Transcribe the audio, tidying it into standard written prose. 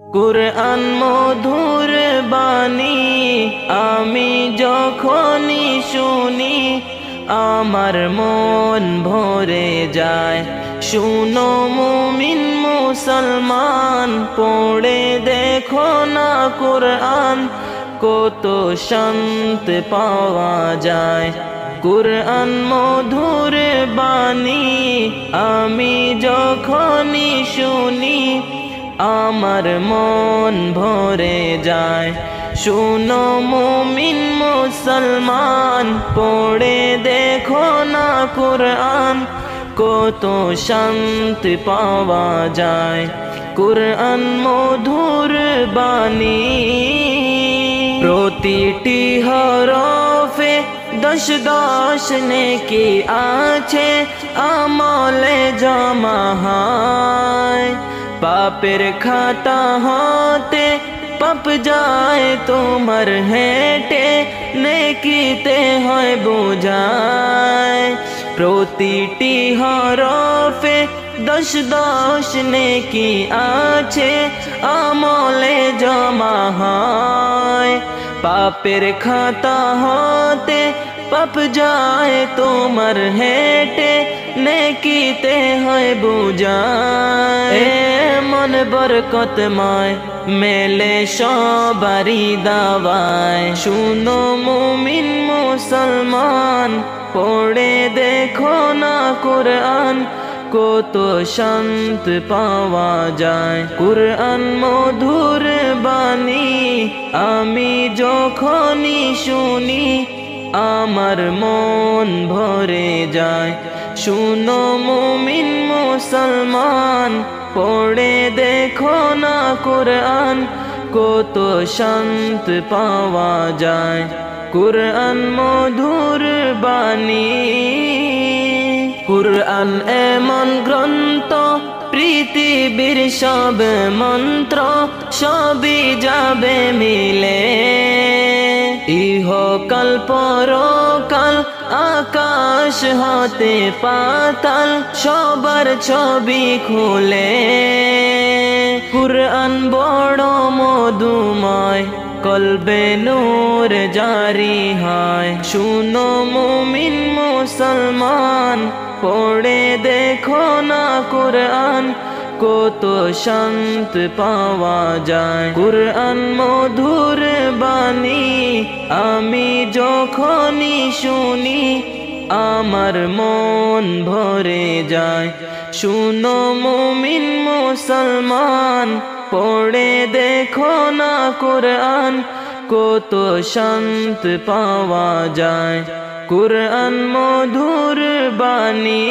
কুরআন মধুর বাণী আমি যখনই শুনি আমার মন ভরে যায়। শুনো মুমিন মুসলমান, পড়ে দেখো না কুরআন, কত শান্তি পাওয়া যায়। কুরআন মধুর বাণী আমি যখনই শুনি আমার মন ভরে যায়। শুনো মুমিন মুসলমান, পড়ে দেখো না কুরআন, কত শান্তি পাওয়া যায়। কুরআন মধুর বাণী প্রতিটি হরফে 10 নেকি আছে, আমলে জমা হয়। পাপের খাতা হতে পাপ যায় তোমার হেঁটে, নেকিতে হয় বোঝায়। প্রতিটি হরফে 10 নেকি আছে, আমলে জমা হয়। পাপের খাতা হতে পাপ যায় তোমার হেঁটে, নেকিতে হয় বোঝায়। এমন বরকতময় মেলে সবারই দাওয়ায়। শুনো মুমিন মুসলমান, পড়ে দেখো না কুরআন, কত শান্তি পাওয়া যায়। কুরআন মধুর বাণী আমি যখনই শুনি আমার মন ভরে যায়। শুনো মুমিন মুসলমান, পড়ে দেখো না কুরআন, কত শান্তি পাওয়া যায়। কুরআন মধুর বাণী। কুরআন এমন গ্রন্থ, পৃথিবীর সব মন্ত্র সবই যাবে মিলে। ইহকাল পরকাল আকাশ হতে পাতাল, সবার ছবি খুলে। কুরআন বড় মধুময়, কলবে নূর জারি হয়। শুনো মুমিন মুসলমান, পড়ে দেখো না কুরআন, কত শান্তি পাওয়া যায়। কুরআন মধুর বাণী আমি যখনই শুনি আমার মন ভরে যায়। শুনো মুমিন মুসলমান, পড়ে দেখো না কুরআন, কত শান্তি পাওয়া যায়। কুরআন মধুর বাণী।